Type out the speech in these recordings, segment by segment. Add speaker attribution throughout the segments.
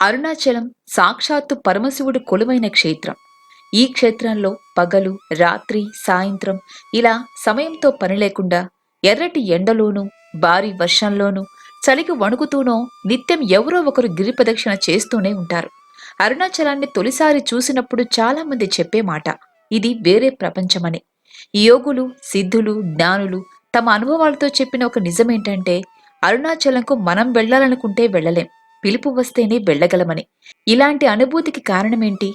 Speaker 1: అరుణాచలం సాక్షాత్తు పరమశివుడు కొలువైన క్షేత్రం. ఈ క్షేత్రంలో పగలు, రాత్రి, సాయంత్రం ఇలా సమయంతో పని లేకుండా ఎర్రటి ఎండలోనూ, భారీ వర్షంలోనూ, చలికి వణుకుతూనో నిత్యం ఎవరో ఒకరు గిరి ప్రదక్షిణ చేస్తూనే ఉంటారు. అరుణాచలాన్ని తొలిసారి చూసినప్పుడు చాలా మంది చెప్పే మాట ఇది వేరే ప్రపంచమని. యోగులు, సిద్ధులు, జ్ఞానులు తమ అనుభవాలతో చెప్పిన ఒక నిజమేంటంటే అరుణాచలంకు మనం వెళ్లాలనుకుంటే వెళ్ళలేం, పిలుపు వస్తేనే వెళ్ళగలమని. ఇలాంటి అనుభూతికి కారణమేంటి?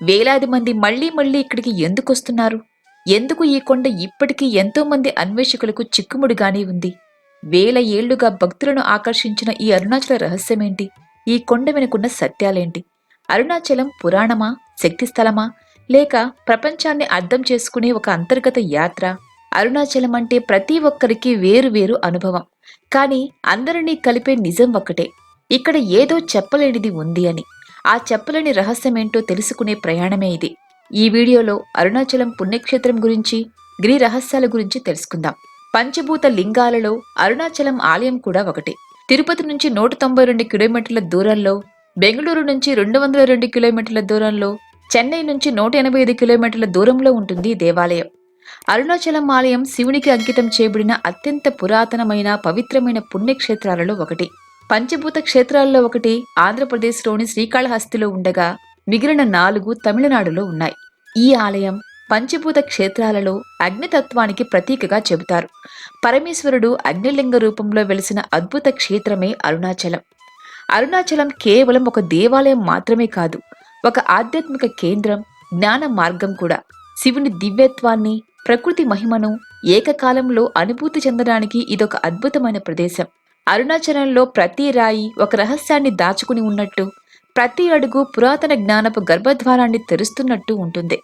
Speaker 1: వేలాది మంది మళ్లీ మళ్లీ ఇక్కడికి ఎందుకొస్తున్నారు? ఎందుకు ఈ కొండ ఇప్పటికీ ఎంతో మంది అన్వేషకులకు చిక్కుముడిగానే ఉంది? వేల ఏళ్లుగా భక్తులను ఆకర్షించిన ఈ అరుణాచల రహస్యమేంటి? ఈ కొండ వెనుకున్న సత్యాలేంటి? అరుణాచలం పురాణమా, శక్తిస్థలమా, లేక ప్రపంచాన్ని అర్థం చేసుకునే ఒక అంతర్గత యాత్ర? అరుణాచలం అంటే ప్రతి ఒక్కరికి వేరు వేరు అనుభవం. కానీ అందరినీ కలిపే నిజం ఒక్కటే, ఇక్కడ ఏదో చెప్పలేనిది ఉంది అని. ఆ చెప్పలేని రహస్యమేంటో తెలుసుకునే ప్రయాణమే ఇది. ఈ వీడియోలో అరుణాచలం పుణ్యక్షేత్రం గురించి, గిరి రహస్యాల గురించి తెలుసుకుందాం. పంచభూత లింగాలలో అరుణాచలం ఆలయం కూడా ఒకటి. తిరుపతి నుంచి 192 కిలోమీటర్ల దూరంలో, బెంగళూరు నుంచి 202 కిలోమీటర్ల దూరంలో, చెన్నై నుంచి 185 కిలోమీటర్ల దూరంలో ఉంటుంది ఈ దేవాలయం. అరుణాచలం ఆలయం శివునికి అంకితం చేయబడిన అత్యంత పురాతనమైన, పవిత్రమైన పుణ్యక్షేత్రాలలో ఒకటి. పంచభూత క్షేత్రాల్లో ఒకటి ఆంధ్రప్రదేశ్లోని శ్రీకాళహస్తిలో ఉండగా మిగిలిన 4 తమిళనాడులో ఉన్నాయి. ఈ ఆలయం పంచభూత క్షేత్రాలలో అగ్నితత్వానికి ప్రతీకగా చెబుతారు. పరమేశ్వరుడు అగ్నిలింగ రూపంలో వెలిసిన అద్భుత క్షేత్రమే అరుణాచలం. అరుణాచలం కేవలం ఒక దేవాలయం మాత్రమే కాదు, ఒక ఆధ్యాత్మిక కేంద్రం, జ్ఞాన మార్గం కూడా. శివుని దివ్యత్వాన్ని, ప్రకృతి మహిమను ఏకకాలంలో అనుభూతి చెందడానికి ఇదొక అద్భుతమైన ప్రదేశం. అరుణాచలంలో ప్రతి రాయి ఒక రహస్యాన్ని దాచుకుని ఉన్నట్టు, ప్రతి అడుగు పురాతన జ్ఞానపు గర్భద్వారాన్ని తెరుస్తున్నట్టు ఉంటుంది.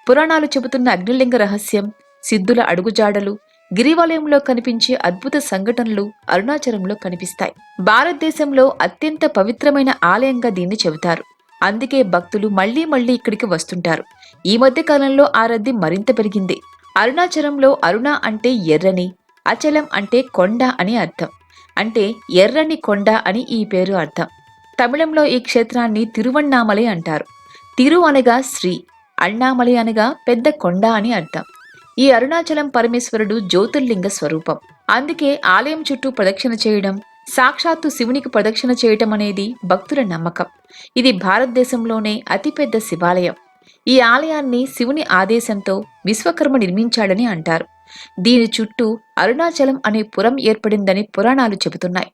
Speaker 1: పురాణాలు చెబుతున్న అగ్నిలింగ రహస్యం, సిద్ధుల అడుగుజాడలు, గిరివలయంలో కనిపించే అద్భుత సంఘటనలు అరుణాచలంలో కనిపిస్తాయి. భారతదేశంలో అత్యంత పవిత్రమైన ఆలయంగా దీన్ని చెబుతారు. అందుకే భక్తులు మళ్లీ మళ్లీ ఇక్కడికి వస్తుంటారు. ఈ మధ్య కాలంలో ఆ రద్దీ మరింత పెరిగింది. అరుణాచలంలో అరుణ అంటే ఎర్రని, అచలం అంటే కొండ అని అర్థం. అంటే ఎర్రని కొండ అని ఈ పేరు అర్థం. తమిళంలో ఈ క్షేత్రాన్ని తిరువణ్ణామలై అంటారు. తిరు అనగా శ్రీ, అణ్ణామలై అనగా పెద్ద కొండ అని అర్థం. ఈ అరుణాచలం పరమేశ్వరుడు జ్యోతిర్లింగ స్వరూపం. అందుకే ఆలయం చుట్టూ ప్రదక్షిణ చేయడం, సాక్షాత్తు శివునికి ప్రదక్షిణ చేయటం అనేది భక్తుల నమ్మకం. ఇది భారతదేశంలోనే అతిపెద్ద శివాలయం. ఈ ఆలయాన్ని శివుని ఆదేశంతో విశ్వకర్మ నిర్మించాడని అంటారు. దీని చుట్టూ అరుణాచలం అనే పురం ఏర్పడిందని పురాణాలు చెబుతున్నాయి.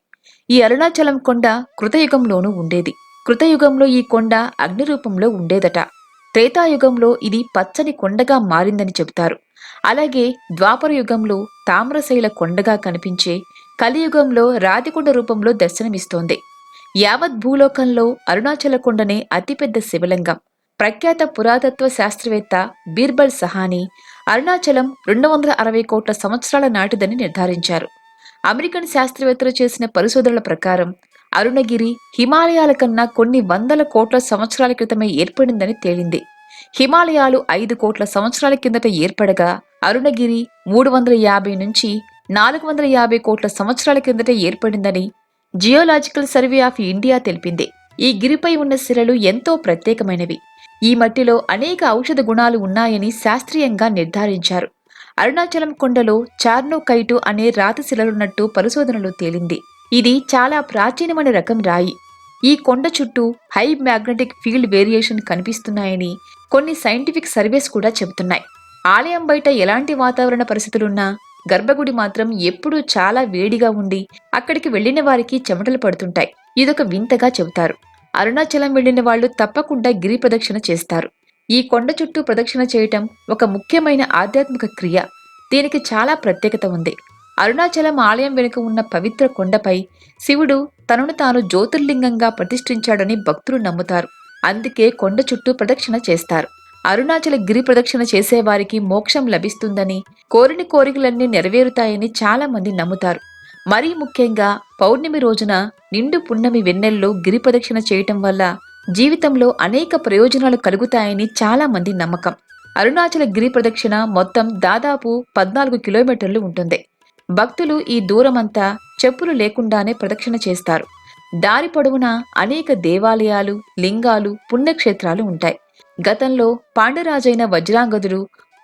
Speaker 1: ఈ అరుణాచలం కొండ కృతయుగంలోనూ ఉండేది. కృతయుగంలో ఈ కొండ అగ్ని రూపంలో ఉండేదట. త్రేతాయుగంలో ఇది పచ్చని కొండగా మారిందని చెబుతారు. అలాగే ద్వాపర యుగంలో తామ్రశైల కొండగా కనిపించే, కలియుగంలో రాతికొండ రూపంలో దర్శనమిస్తోంది. యావత్ భూలోకంలో అరుణాచల కొండనే అతిపెద్ద శివలింగం. ప్రఖ్యాత పురాతత్వ శాస్త్రవేత్త బీర్బల్ సహానీ అరుణాచలం 260 కోట్ల సంవత్సరాల నాటిదని నిర్ధారించారు. అమెరికన్ శాస్త్రవేత్తలు చేసిన పరిశోధనల ప్రకారం అరుణగిరి హిమాలయాల కన్నా కొన్ని వందల కోట్ల సంవత్సరాల క్రితమే ఏర్పడిందని తేలింది. హిమాలయాలు 5 కోట్ల సంవత్సరాల కిందట ఏర్పడగా, అరుణగిరి 350 నుంచి 450 కోట్ల సంవత్సరాల కిందట ఏర్పడిందని జియోలాజికల్ సర్వే ఆఫ్ ఇండియా తెలిపింది. ఈ గిరిపై ఉన్న శిలలు ఎంతో ప్రత్యేకమైనవి. ఈ మట్టిలో అనేక ఔషధ గుణాలు ఉన్నాయని శాస్త్రీయంగా నిర్ధారించారు. అరుణాచలం కొండలో చార్నోకైటు అనే రాతి శిలలున్నట్టు పరిశోధనలో తేలింది. ఇది చాలా ప్రాచీనమైన రకం రాయి. ఈ కొండ చుట్టూ హై మ్యాగ్నెటిక్ ఫీల్డ్ వేరియేషన్ కనిపిస్తున్నాయని కొన్ని సైంటిఫిక్ సర్వేస్ కూడా చెబుతున్నాయి. ఆలయం బయట ఎలాంటి వాతావరణ పరిస్థితులున్నా గర్భగుడి మాత్రం ఎప్పుడూ చాలా వేడిగా ఉండి అక్కడికి వెళ్లిన వారికి చెమటలు పడుతుంటాయి. ఇదొక వింతగా చెబుతారు. అరుణాచలం వెళ్లిన వాళ్లు తప్పకుండా గిరి ప్రదక్షిణ చేస్తారు. ఈ కొండ చుట్టూ ప్రదక్షిణ చేయటం ఒక ముఖ్యమైన ఆధ్యాత్మిక క్రియ. దీనికి చాలా ప్రత్యేకత ఉంది. అరుణాచలం ఆలయం వెనుక ఉన్న పవిత్ర కొండపై శివుడు తనను తాను జ్యోతిర్లింగంగా ప్రతిష్ఠించాడని భక్తులు నమ్ముతారు. అందుకే కొండ చుట్టూ ప్రదక్షిణ చేస్తారు. అరుణాచల గిరి ప్రదక్షిణ చేసేవారికి మోక్షం లభిస్తుందని, కోరిన కోరికలన్నీ నెరవేరుతాయని చాలా మంది నమ్ముతారు. మరీ ముఖ్యంగా పౌర్ణమి రోజున నిండు పున్నమి వెన్నెల్లో గిరి ప్రదక్షిణ చేయటం వల్ల జీవితంలో అనేక ప్రయోజనాలు కలుగుతాయని చాలా మంది నమ్మకం. అరుణాచల గిరి ప్రదక్షిణ మొత్తం దాదాపు 14 కిలోమీటర్లు ఉంటుంది. భక్తులు ఈ దూరమంతా చెప్పులు లేకుండానే ప్రదక్షిణ చేస్తారు. దారి పొడవునా అనేక దేవాలయాలు, లింగాలు, పుణ్యక్షేత్రాలు ఉంటాయి. గతంలో పాండ్యరాజైన వజ్రాంగదుడు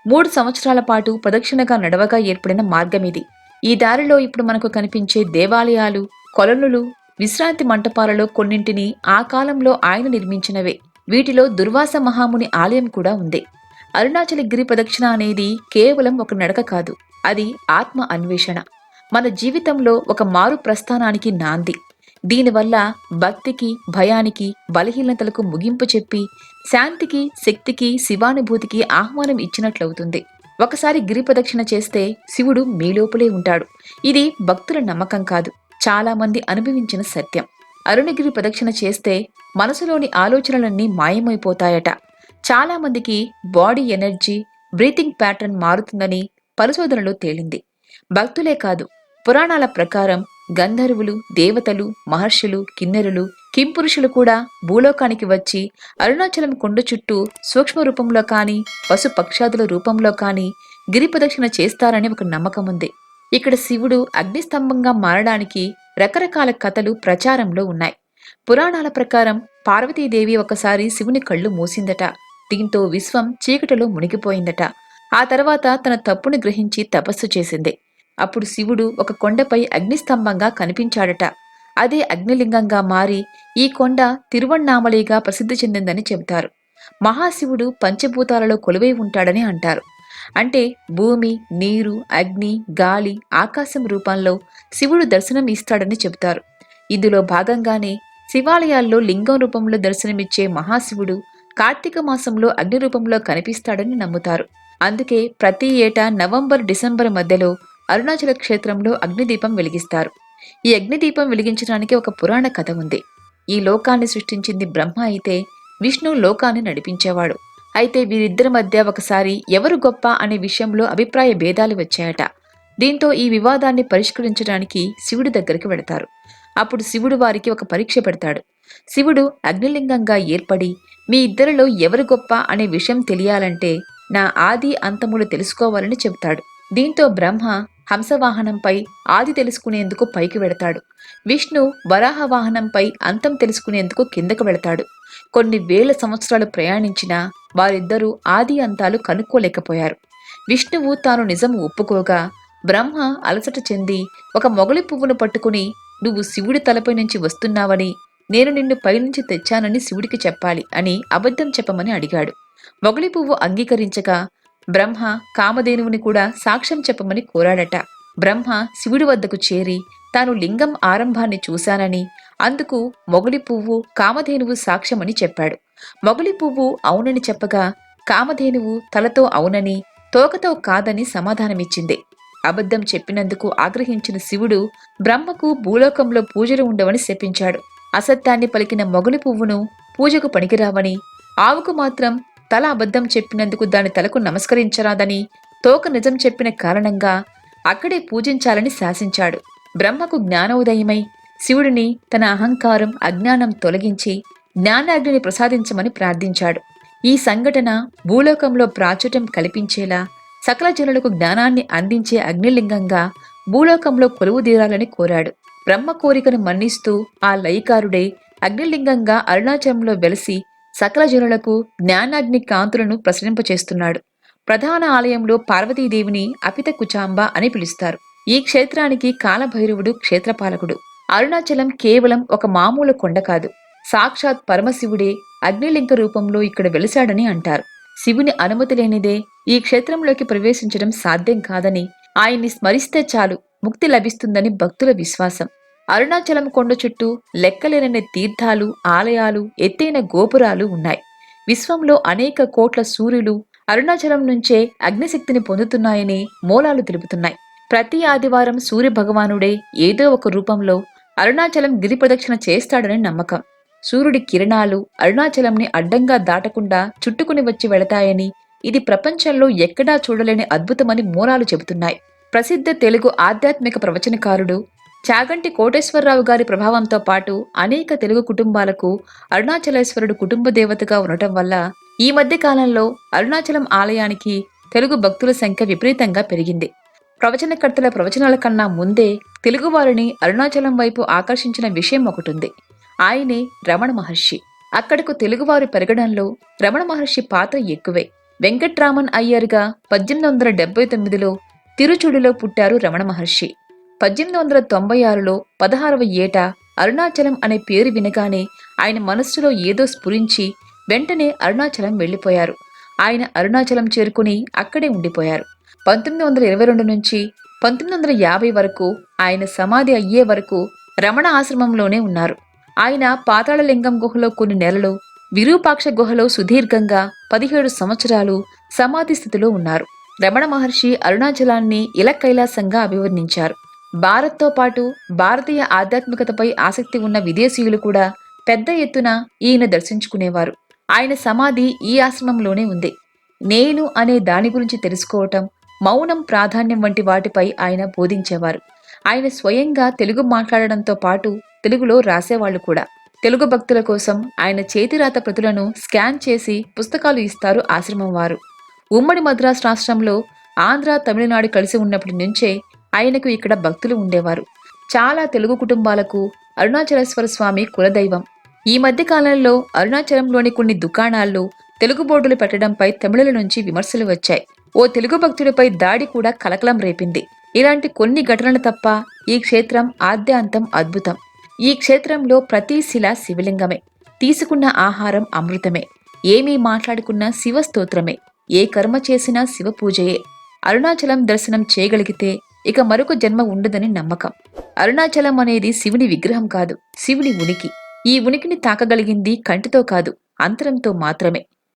Speaker 1: 3 సంవత్సరాల పాటు ప్రదక్షిణగా నడవగా ఏర్పడిన మార్గమిది. ఈ దారిలో ఇప్పుడు మనకు కనిపించే దేవాలయాలు, కొలనులు, విశ్రాంతి మంటపాలలో కొన్నింటిని ఆ కాలంలో ఆయన నిర్మించినవే. వీటిలో దుర్వాస మహాముని ఆలయం కూడా ఉంది. అరుణాచల గిరి ప్రదక్షిణ అనేది కేవలం ఒక నడక కాదు, అది ఆత్మ అన్వేషణ. మన జీవితంలో ఒక మారు ప్రస్థానానికి నాంది. దీనివల్ల భక్తికి, భయానికి, బలహీనతలకు ముగింపు చెప్పి శాంతికి, శక్తికి, శివానుభూతికి ఆహ్వానం ఇచ్చినట్లవుతుంది. ఒకసారి గిరి ప్రదక్షిణ చేస్తే శివుడు మీలోపలే ఉంటాడు. ఇది భక్తుల నమ్మకం కాదు, చాలా మంది అనుభవించిన సత్యం. అరుణగిరి ప్రదక్షిణ చేస్తే మనసులోని ఆలోచనలన్నీ మాయమైపోతాయట. చాలా మందికి బాడీ ఎనర్జీ, బ్రీతింగ్ ప్యాటర్న్ మారుతుందని పరిశోధనలో తేలింది. భక్తులే కాదు, పురాణాల ప్రకారం గంధర్వులు, దేవతలు, మహర్షులు, కిన్నెరులు, కింపురుషులు కూడా భూలోకానికి వచ్చి అరుణాచలం కొండ చుట్టూ సూక్ష్మ రూపంలో కాని, పశు పక్షాదుల రూపంలో కాని గిరి ప్రదక్షిణ చేస్తారని ఒక నమ్మకం ఉంది. ఇక్కడ శివుడు అగ్నిస్తంభంగా మారడానికి రకరకాల కథలు ప్రచారంలో ఉన్నాయి. పురాణాల ప్రకారం పార్వతీదేవి ఒకసారి శివుని కళ్ళు మూసిందట. దీంతో విశ్వం చీకటిలో మునిగిపోయిందట. ఆ తర్వాత తన తప్పును గ్రహించి తపస్సు చేసింది. అప్పుడు శివుడు ఒక కొండపై అగ్నిస్తంభంగా కనిపించాడట. అదే అగ్నిలింగంగా మారి ఈ కొండ తిరువణ్ణామలిగా ప్రసిద్ధి చెందిందని చెబుతారు. మహాశివుడు పంచభూతాలలో కొలువై ఉంటాడని అంటారు. అంటే భూమి, నీరు, అగ్ని, గాలి, ఆకాశం రూపంలో శివుడు దర్శనం ఇస్తాడని చెబుతారు. ఇందులో భాగంగానే శివాలయాల్లో లింగం రూపంలో దర్శనమిచ్చే మహాశివుడు కార్తీక మాసంలో అగ్ని రూపంలో కనిపిస్తాడని నమ్ముతారు. అందుకే ప్రతి ఏటా నవంబర్, డిసెంబర్ మధ్యలో అరుణాచల క్షేత్రంలో అగ్నిదీపం వెలిగిస్తారు. ఈ అగ్నిదీపం వెలిగించడానికి ఒక పురాణ కథ ఉంది. ఈ లోకాన్ని సృష్టించింది బ్రహ్మ అయితే విష్ణు లోకాన్ని నడిపించేవాడు. అయితే వీరిద్దరి మధ్య ఒకసారి ఎవరు గొప్ప అనే విషయంలో అభిప్రాయ భేదాలు వచ్చాయట. దీంతో ఈ వివాదాన్ని పరిష్కరించడానికి శివుడి దగ్గరికి వెడతారు. అప్పుడు శివుడు వారికి ఒక పరీక్ష పెడతాడు. శివుడు అగ్నిలింగంగా ఏర్పడి మీ ఇద్దరిలో ఎవరు గొప్ప అనే విషయం తెలియాలంటే నా ఆది అంతములు తెలుసుకోవాలని చెబుతాడు. దీంతో బ్రహ్మ హంసవాహనంపై ఆది తెలుసుకునేందుకు పైకి వెడతాడు. విష్ణు వరాహ వాహనంపై అంతం తెలుసుకునేందుకు కిందకు వెళతాడు. కొన్ని వేల సంవత్సరాలు ప్రయాణించినా వారిద్దరూ ఆది అంతాలు కనుక్కోలేకపోయారు. విష్ణువు తాను నిజం ఒప్పుకోగా బ్రహ్మ అలసట చెంది ఒక మొగలి పువ్వును పట్టుకుని నువ్వు శివుడి తలపై నుంచి వస్తున్నావని, నేను నిన్ను పైనుంచి తెచ్చానని శివుడికి చెప్పాలి అని అబద్ధం చెప్పమని అడిగాడు. మొగలి పువ్వు అంగీకరించగా బ్రహ్మ కామధేనువుని కూడా సాక్ష్యం చెప్పమని కోరాడట. బ్రహ్మ శివుడి వద్దకు చేరి తాను లింగం ఆరంభాన్ని చూశానని, అందుకు మొగలి పువ్వు, కామధేనువు సాక్ష్యమని చెప్పాడు. మొగలి పువ్వు అవునని చెప్పగా కామధేనువు తలతో అవునని, తోకతో కాదని సమాధానమిచ్చింది. అబద్ధం చెప్పినందుకు ఆగ్రహించిన శివుడు బ్రహ్మకు భూలోకంలో పూజలు ఉండవని శపించాడు. అసత్యాన్ని పలికిన మొగలి పువ్వును పూజకు పనికిరావని, ఆవుకు మాత్రం తల అబద్ధం చెప్పినందుకు దాని తలకు నమస్కరించరాదని, తోక నిజం చెప్పిన కారణంగా అక్కడే పూజించాలని శాసించాడు. బ్రహ్మకు జ్ఞానోదయమై శివుడిని తన అహంకారం, అజ్ఞానం తొలగించి జ్ఞానాగ్నిని ప్రసాదించమని ప్రార్థించాడు. ఈ సంఘటన భూలోకంలో ప్రాచుర్యం కల్పించేలా సకల జనులకు జ్ఞానాన్ని అందించే అగ్నిలింగంగా భూలోకంలో కొలువుదీరాలని కోరాడు. బ్రహ్మ కోరికను మన్నిస్తూ ఆ లయకారుడే అగ్నిలింగంగా అరుణాచలంలో వెలసి సకల జనులకు జ్ఞానాగ్ని కాంతులను ప్రసరింపచేస్తున్నాడు. ప్రధాన ఆలయంలో పార్వతీదేవిని అపిత కుచాంబ అని పిలుస్తారు. ఈ క్షేత్రానికి కాలభైరవుడు క్షేత్రపాలకుడు. అరుణాచలం కేవలం ఒక మామూలు కొండ కాదు, సాక్షాత్ పరమశివుడే అగ్నిలింగ రూపంలో ఇక్కడ వెలిశాడని అంటారు. శివుని అనుమతి లేనిదే ఈ క్షేత్రంలోకి ప్రవేశించడం సాధ్యం కాదని, ఆయన్ని స్మరిస్తే చాలు ముక్తి లభిస్తుందని భక్తుల విశ్వాసం. అరుణాచలం కొండ చుట్టూ లెక్కలేనన్ని తీర్థాలు, ఆలయాలు, ఎత్తైన గోపురాలు ఉన్నాయి. విశ్వంలో అనేక కోట్ల సూర్యులు అరుణాచలం నుంచే అగ్నిశక్తిని పొందుతున్నాయని మూలాలు తెలుపుతున్నాయి. ప్రతి ఆదివారం సూర్య భగవానుడే ఏదో ఒక రూపంలో అరుణాచలం గిరి ప్రదక్షిణ చేస్తాడని నమ్మకం. సూర్యుడి కిరణాలు అరుణాచలంని అడ్డంగా దాటకుండా చుట్టుకుని వచ్చి వెళతాయని, ఇది ప్రపంచంలో ఎక్కడా చూడలేని అద్భుతమని మూలాలు చెబుతున్నాయి. ప్రసిద్ధ తెలుగు ఆధ్యాత్మిక ప్రవచనకారుడు చాగంటి కోటేశ్వరరావు గారి ప్రభావంతో పాటు అనేక తెలుగు కుటుంబాలకు అరుణాచలేశ్వరుడు కుటుంబ దేవతగా ఉండటం వల్ల ఈ మధ్య కాలంలో అరుణాచలం ఆలయానికి తెలుగు భక్తుల సంఖ్య విపరీతంగా పెరిగింది. ప్రవచనకర్తల ప్రవచనాల కన్నా ముందే తెలుగువారిని అరుణాచలం వైపు ఆకర్షించిన విషయం ఒకటుంది. ఆయనే రమణ మహర్షి. అక్కడకు తెలుగువారు పెరగడంలో రమణ మహర్షి పాత్ర ఎక్కువే. వెంకట్రామన్ అయ్యర్గా 1879లో తిరుచుడిలో పుట్టారు రమణ మహర్షి. 1896లో 16వ ఏట అరుణాచలం అనే పేరు వినగానే ఆయన మనస్సులో ఏదో స్ఫురించి వెంటనే అరుణాచలం వెళ్లిపోయారు. ఆయన అరుణాచలం చేరుకుని అక్కడే ఉండిపోయారు. 1922 నుంచి 1950 వరకు ఆయన సమాధి అయ్యే వరకు రమణ ఆశ్రమంలోనే ఉన్నారు. ఆయన పాతాళలింగం గుహలో కొన్ని నెలలు, విరూపాక్ష గుహలో సుదీర్ఘంగా 17 సంవత్సరాలు సమాధి స్థితిలో ఉన్నారు. రమణ మహర్షి అరుణాచలాన్ని ఇల కైలాసంగా అభివర్ణించారు. భారత్తో పాటు భారతీయ ఆధ్యాత్మికతపై ఆసక్తి ఉన్న విదేశీయులు కూడా పెద్ద ఎత్తున ఈయన దర్శించుకునేవారు. ఆయన సమాధి ఈ ఆశ్రమంలోనే ఉంది. నేను అనే దాని గురించి తెలుసుకోవటం, మౌనం ప్రాధాన్యం వంటి వాటిపై ఆయన బోధించేవారు. ఆయన స్వయంగా తెలుగు మాట్లాడడంతో పాటు తెలుగులో రాసేవాళ్లు కూడా. తెలుగు భక్తుల కోసం ఆయన చేతిరాత ప్రతులను స్కాన్ చేసి పుస్తకాలు ఇస్తారు ఆశ్రమం వారు. ఉమ్మడి మద్రాసు రాష్ట్రంలో ఆంధ్ర, తమిళనాడు కలిసి ఉన్నప్పటి నుంచే ఆయనకు ఇక్కడ భక్తులు ఉండేవారు. చాలా తెలుగు కుటుంబాలకు అరుణాచలేశ్వర స్వామి కులదైవం. ఈ మధ్య కాలంలో అరుణాచలంలోని కొన్ని దుకాణాల్లో తెలుగు బోర్డులు పెట్టడంపై తమిళుల నుంచి విమర్శలు వచ్చాయి. ఓ తెలుగు భక్తుడిపై దాడి కూడా కలకలం రేపింది. ఇలాంటి కొన్ని ఘటనలు తప్ప ఈ క్షేత్రం ఆద్యాంతం అద్భుతం. ఈ క్షేత్రంలో ప్రతి శిల శివలింగమే. తీసుకున్న ఆహారం అమృతమే. ఏమీ మాట్లాడుకున్నా శివస్తోత్రమే. ఏ కర్మ చేసినా శివ పూజయే. అరుణాచలం దర్శనం చేయగలిగితే ఇక మరొక జన్మ ఉండదని నమ్మకం. అరుణాచలం అనేది శివుని విగ్రహం కాదు, శివుని ఉనికి. ఈ ఉనికిని తాకగలిగింది కంటితో కాదు, అంతరంతో మాత్రమే.